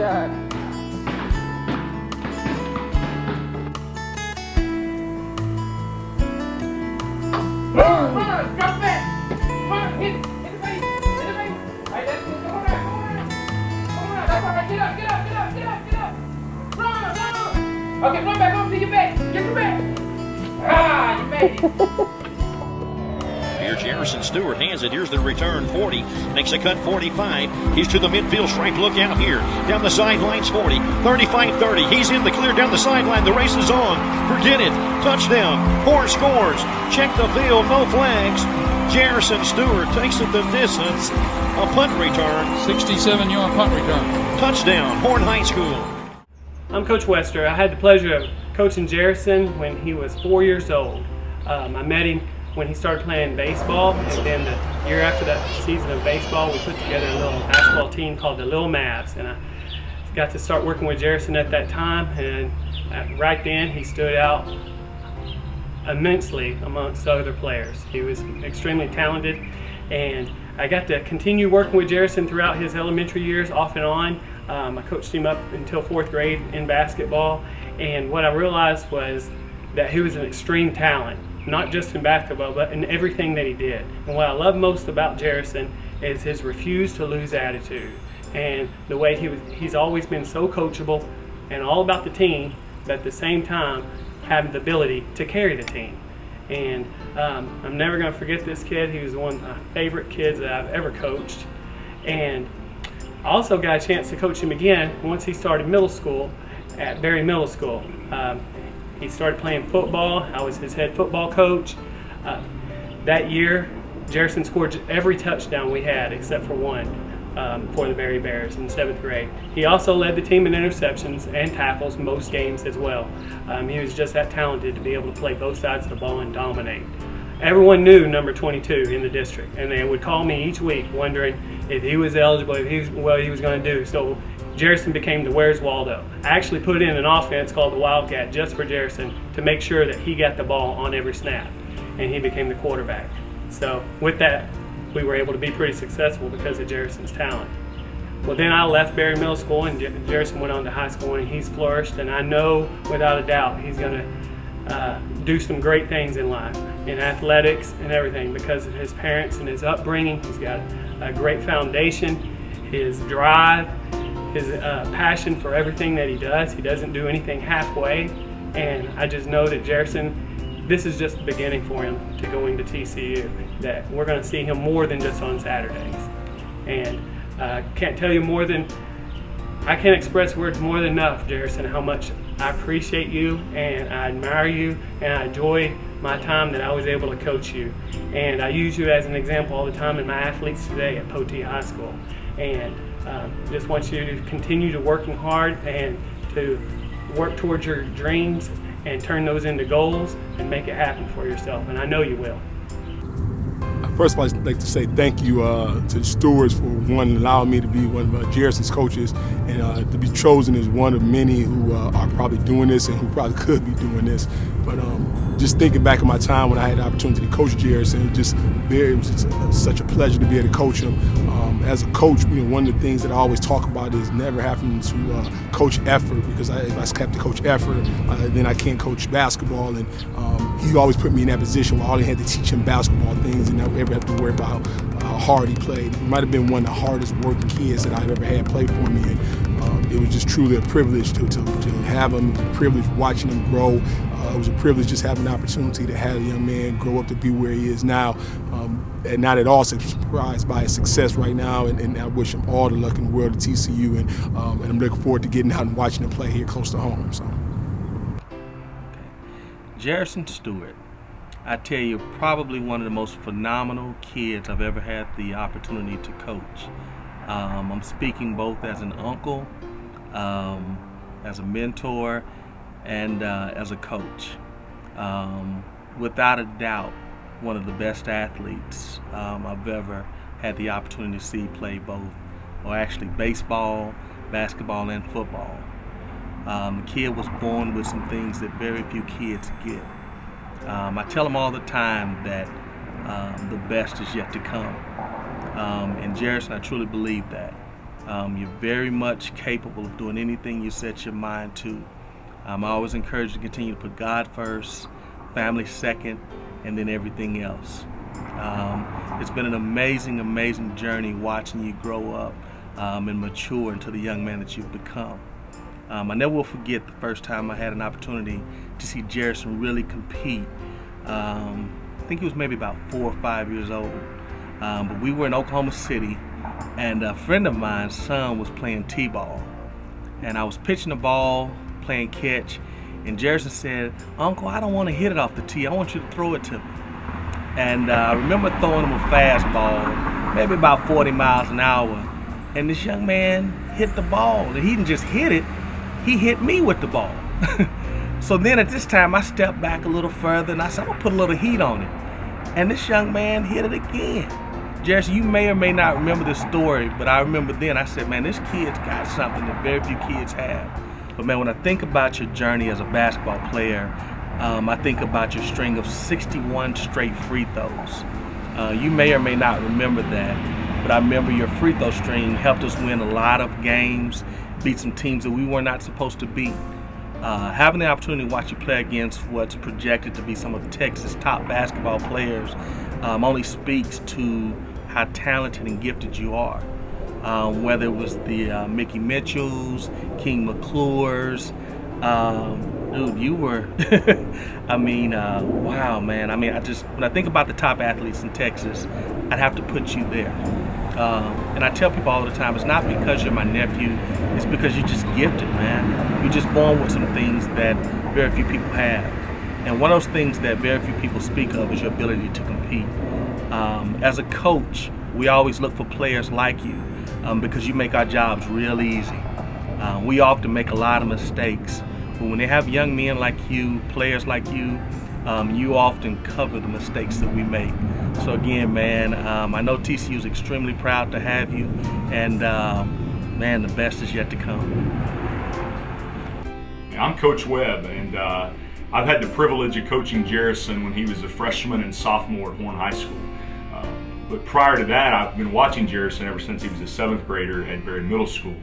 shot. Run, drop back. Run, hit the face. Hit the face. All right, that's it. Come on around. That's all right. Get up. Run. Okay, run back over to your back. Get your back. Ah, you made it. Here, Jarrison Stewart hands it. Here's the return. 40. Makes a cut. 45. He's to the midfield stripe. Look out here. Down the sidelines. 40. 35, 30. He's in the clear down the sideline. The race is on. Forget it. Touchdown. Horn scores. Check the field. No flags. Jarrison Stewart takes it the distance. A punt return. 67-yard punt return. Touchdown. Horn High School. I'm Coach Wester. I had the pleasure of coaching Jarrison when he was 4 years old. I met him when he started playing baseball, and then the year after that season of baseball, we put together a little basketball team called the Little Mavs, and I got to start working with Jarrison at that time, and right then he stood out immensely amongst other players. He was extremely talented, and I got to continue working with Jarrison throughout his elementary years, off and on. I coached him up until 4th grade in basketball, and what I realized was that he was an extreme talent, not just in basketball, but in everything that he did. And what I love most about Jarrison is his refuse to lose attitude, and the way he's always been so coachable and all about the team, but at the same time having the ability to carry the team. And I'm never going to forget this kid. He was one of my favorite kids that I've ever coached. And I also got a chance to coach him again once he started middle school at Berry Middle School. He started playing football. I was his head football coach. That year, Jarrison scored every touchdown we had except for one for the Berry Bears in 7th grade. He also led the team in interceptions and tackles most games as well. He was just that talented to be able to play both sides of the ball and dominate. Everyone knew number 22 in the district, and they would call me each week wondering if he was eligible, what he was going to do. So Jarrison became the Where's Waldo. I actually put in an offense called the Wildcat just for Jarrison to make sure that he got the ball on every snap, and he became the quarterback. So with that, we were able to be pretty successful because of Jarrison's talent. Well, then I left Berry Middle School, and Jarrison went on to high school, and he's flourished, and I know without a doubt he's going to do some great things in life, in athletics and everything, because of his parents and his upbringing. He's got a great foundation, his drive, his passion for everything that he does. He doesn't do anything halfway, and I just know that Jarrison, this is just the beginning for him to going to TCU, that we're going to see him more than just on Saturdays. And I can't express words more than enough, Jarrison, how much I appreciate you, and I admire you, and I enjoy my time that I was able to coach you. And I use you as an example all the time in my athletes today at Papaw High School. And just want you to continue to working hard and to work towards your dreams and turn those into goals and make it happen for yourself. And I know you will. First of all, I'd like to say thank you to the stewards for allowing me to be one of Jarrison's coaches, and to be chosen as one of many who are probably doing this and who probably could be doing this. But just thinking back on my time when I had the opportunity to coach Jarrison, it was just such a pleasure to be able to coach him. As a coach, one of the things that I always talk about is never having to coach effort, because if I have to coach effort, then I can't coach basketball. And he always put me in that position where I only had to teach him basketball things and never ever have to worry about how hard he played. He might have been one of the hardest working kids that I've ever had play for me. And it was just truly a privilege to have him. It was a privilege watching him grow. It was a privilege just having the opportunity to have a young man grow up to be where he is now. And not at all surprised by his success right now, and I wish him all the luck in the world at TCU, and I'm looking forward to getting out and watching him play here close to home. So. Jarrison Stewart, I tell you, probably one of the most phenomenal kids I've ever had the opportunity to coach. I'm speaking both as an uncle, as a mentor, and as a coach. Without a doubt, one of the best athletes I've ever had the opportunity to see play both, or actually baseball, basketball, and football. The kid was born with some things that very few kids get. I tell him all the time that the best is yet to come. And Jarrison, I truly believe that. You're very much capable of doing anything you set your mind to. I always encourage you to continue to put God first, family second, and then everything else. It's been an amazing, amazing journey watching you grow up and mature into the young man that you've become. I never will forget the first time I had an opportunity to see Jarrison really compete. I think he was maybe about 4 or 5 years old. But we were in Oklahoma City, and a friend of mine's son was playing t-ball. And I was pitching the ball, playing catch, and Jarrison said, "Uncle, I don't want to hit it off the tee. I want you to throw it to me." And I remember throwing him a fastball, maybe about 40 miles an hour. And this young man hit the ball. And he didn't just hit it, he hit me with the ball. So then at this time, I stepped back a little further and I said, I'm gonna put a little heat on it. And this young man hit it again. Jarrison, you may or may not remember this story, but I remember then I said, man, this kid's got something that very few kids have. But man, when I think about your journey as a basketball player, I think about your string of 61 straight free throws. You may or may not remember that, but I remember your free throw string helped us win a lot of games, beat some teams that we were not supposed to beat. Having the opportunity to watch you play against what's projected to be some of Texas' top basketball players only speaks to how talented and gifted you are. Whether it was the Mickey Mitchells, King McClures, dude, you were, I mean, wow, man. I mean, when I think about the top athletes in Texas, I'd have to put you there. And I tell people all the time, it's not because you're my nephew, it's because you're just gifted, man. You're just born with some things that very few people have. And one of those things that very few people speak of is your ability to compete. As a coach, we always look for players like you because you make our jobs real easy. We often make a lot of mistakes, but when they have young men like you, players like you, you often cover the mistakes that we make. So again, man, I know TCU is extremely proud to have you, and man, the best is yet to come. I'm Coach Webb, and I've had the privilege of coaching Jarrison when he was a freshman and sophomore at Horn High School. But prior to that, I've been watching Jarrison ever since he was a 7th grader at Berry Middle School.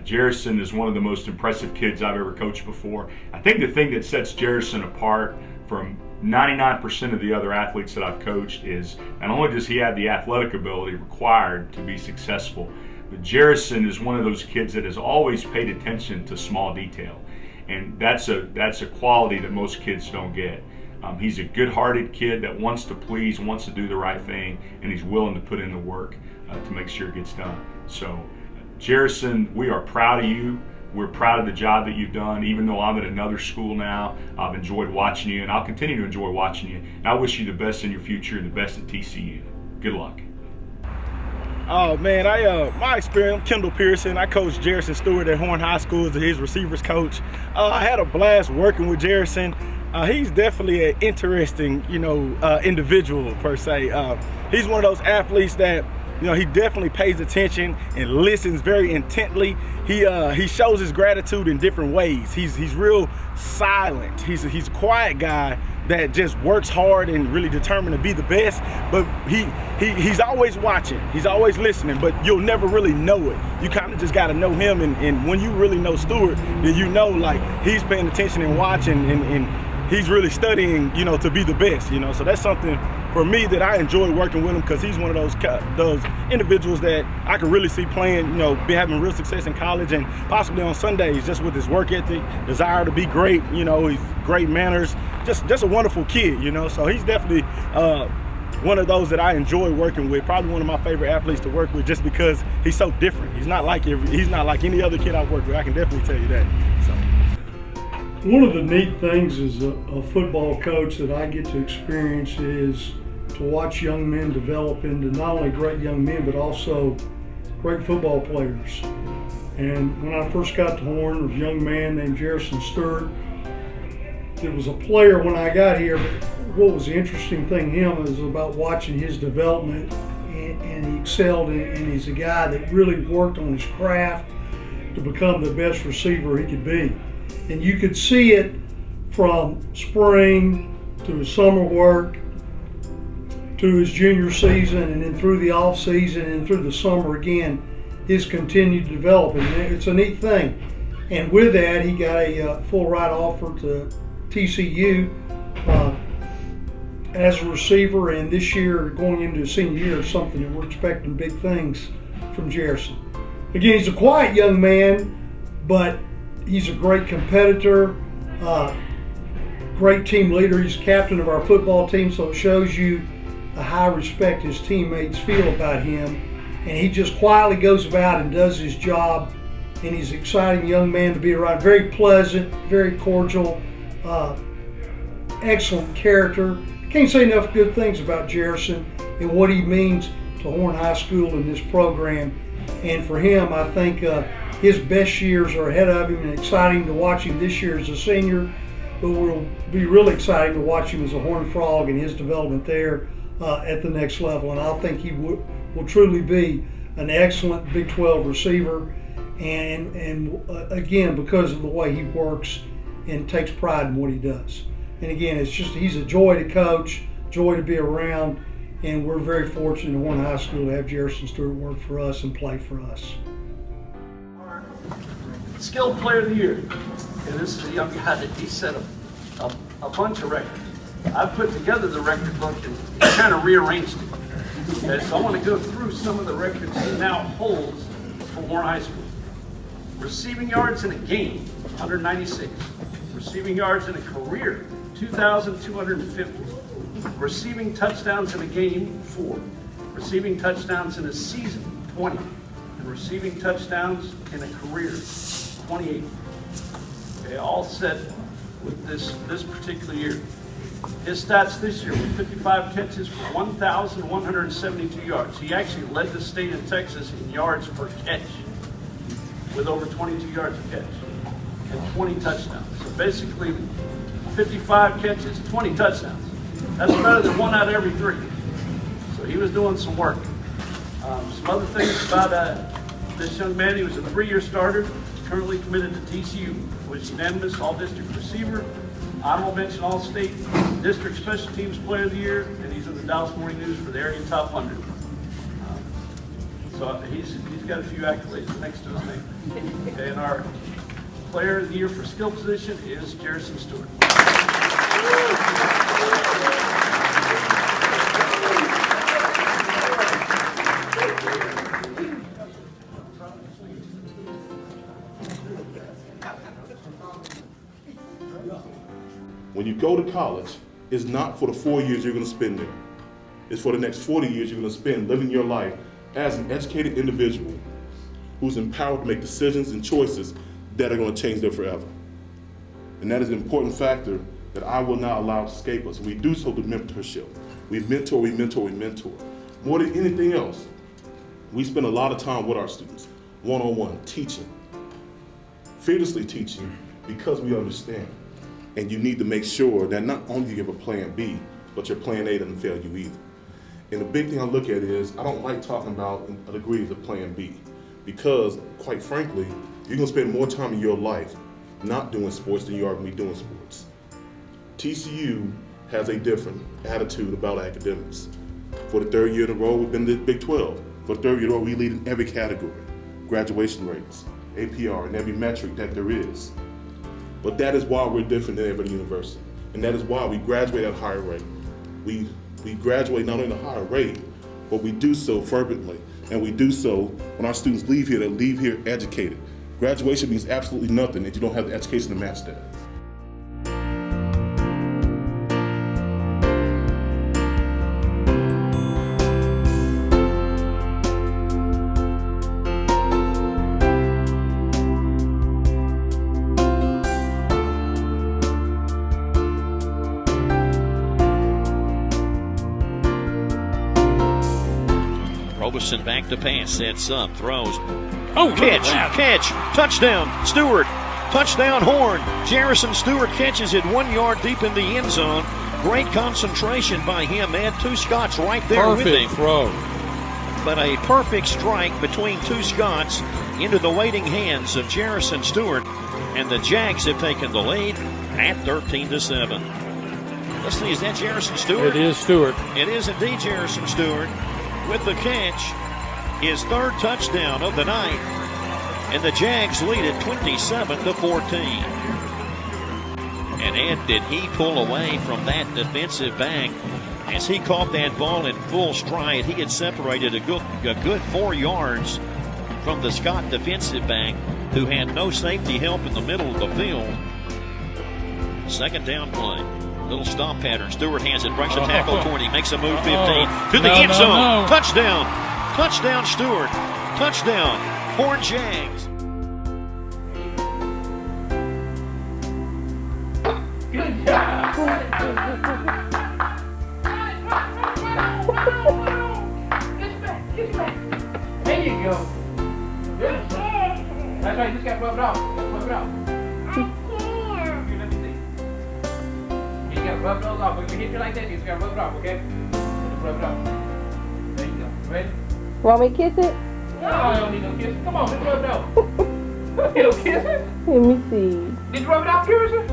Jarrison is one of the most impressive kids I've ever coached before. I think the thing that sets Jarrison apart from 99% of the other athletes that I've coached is not only does he have the athletic ability required to be successful, but Jarrison is one of those kids that has always paid attention to small detail. And that's a quality that most kids don't get. He's a good-hearted kid that wants to please, wants to do the right thing, and he's willing to put in the work to make sure it gets done. So, Jarrison, we are proud of you. We're proud of the job that you've done. Even though I'm at another school now, I've enjoyed watching you, and I'll continue to enjoy watching you. And I wish you the best in your future and the best at TCU. Good luck. Oh man, my experience, I'm Kendall Pearson. I coached Jarrison Stewart at Horn High School as his receivers coach. I had a blast working with Jarrison. He's definitely an interesting, individual per se. He's one of those athletes that, he definitely pays attention and listens very intently. He shows his gratitude in different ways. He's real silent. He's a quiet guy that just works hard and really determined to be the best. But he's always watching. He's always listening. But you'll never really know it. You kind of just got to know him. And when you really know Stewart, then you know like he's paying attention and watching and he's really studying, to be the best. So that's something for me that I enjoy working with him because he's one of those individuals that I could really see playing, be having real success in college and possibly on Sundays just with his work ethic, desire to be great, he's great manners, just a wonderful kid, So he's definitely one of those that I enjoy working with, probably one of my favorite athletes to work with just because he's so different. He's not like any other kid I've worked with, I can definitely tell you that. So. One of the neat things as a football coach that I get to experience is to watch young men develop into not only great young men, but also great football players. And when I first got to Horn, there was a young man named Jarrison Stewart. There was a player when I got here, but what was the interesting thing him is about watching his development, and he excelled, and he's a guy that really worked on his craft to become the best receiver he could be. And you could see it from spring to his summer work to his junior season, and then through the off season and through the summer again. his continued development. It's a neat thing. And with that, he got a full ride offer to TCU as a receiver, and this year, going into his senior year, is something that we're expecting big things from Jarrison. Again, he's a quiet young man, but he's a great competitor, great team leader. He's captain of our football team, so it shows you the high respect his teammates feel about him. And he just quietly goes about and does his job, and he's an exciting young man to be around. Very pleasant, very cordial, excellent character. Can't say enough good things about Jarrison and what he means to Horn High School and this program. And for him, I think his best years are ahead of him, and exciting to watch him this year as a senior. But will be really exciting to watch him as a Horned Frog and his development there at the next level. And I think he will truly be an excellent Big 12 receiver. And again, because of the way he works and takes pride in what he does. And again, he's a joy to coach, joy to be around, and we're very fortunate at Horn High School to have Jarrison Stewart work for us and play for us. Skilled Player of the Year. And this is a young guy that he set a bunch of records. I put together the record book and kind of rearranged it. Okay, so I want to go through some of the records he now holds for Horn High School. Receiving yards in a game, 196. Receiving yards in a career, 2,250. Receiving touchdowns in a game, 4. Receiving touchdowns in a season, 20. And receiving touchdowns in a career, 28. Okay, all set with this particular year. His stats this year were 55 catches for 1,172 yards. He actually led the state of Texas in yards per catch with over 22 yards a catch and 20 touchdowns. So basically 55 catches, 20 touchdowns. That's better than 1 out of every 3. So he was doing some work. Some other things about this young man: he was a 3-year starter, currently committed to TCU, was unanimous all-district receiver, honorable mention all-state district special teams player of the year, and he's in the Dallas Morning News for the area top 100. So he's got a few accolades next to his name. Okay, and our player of the year for skill position is Jarrison Stewart. When you go to college, it's not for the 4 years you're going to spend there. It's for the next 40 years you're going to spend living your life as an educated individual who's empowered to make decisions and choices that are going to change them forever. And that is an important factor that I will not allow to escape us. We do so through mentorship. We mentor. More than anything else, we spend a lot of time with our students, one-on-one, teaching, fearlessly teaching, because we understand. And you need to make sure that not only do you have a plan B, but your plan A doesn't fail you either. And the big thing I look at is, I don't like talking about a degree as a plan B, because quite frankly, you're gonna spend more time in your life not doing sports than you are gonna be doing sports. TCU has a different attitude about academics. For the 3rd year in a row, we've been in the Big 12. For the 3rd year in a row, we lead in every category: graduation rates, APR, and every metric that there is. But that is why we're different than every university. And that is why we graduate at a higher rate. We graduate not only at a higher rate, but we do so fervently. And we do so when our students leave here, they leave here educated. Graduation means absolutely nothing if you don't have the education to match that. Robeson back to pass, sets up, throws. Oh, catch, touchdown, Stewart, touchdown, Horn. Jarrison Stewart catches it 1 yard deep in the end zone. Great concentration by him, and 2 Scots right there with him. Perfect throw. But a perfect strike between 2 Scots into the waiting hands of Jarrison Stewart, and the Jags have taken the lead at 13-7. Let's see, is that Jarrison Stewart? It is Stewart. It is indeed Jarrison Stewart with the catch. his third touchdown of the night, and the Jags lead it 27-14. And Ed, did he pull away from that defensive back as he caught that ball in full stride? He had separated a good 4 yards from the Scott defensive back, who had no safety help in the middle of the field. Second down play. Little stop pattern. Stewart has it, breaks a tackle 20, makes a move 15 to the end zone. Touchdown. Touchdown Stewart. Touchdown Horn Jags. Good job. Get back. There you go. Good. That's right, you just got to rub it off. Rub it off. Here, let me see. You got to rub those off. When you hit you like that, you just got to rub it off, okay? Just rub it off. There you go. Ready? Want me to kiss it? No, I don't need no kiss. Come on, let's rub it off. You don't kiss it? Let me see. Did you rub it off, Jarrison?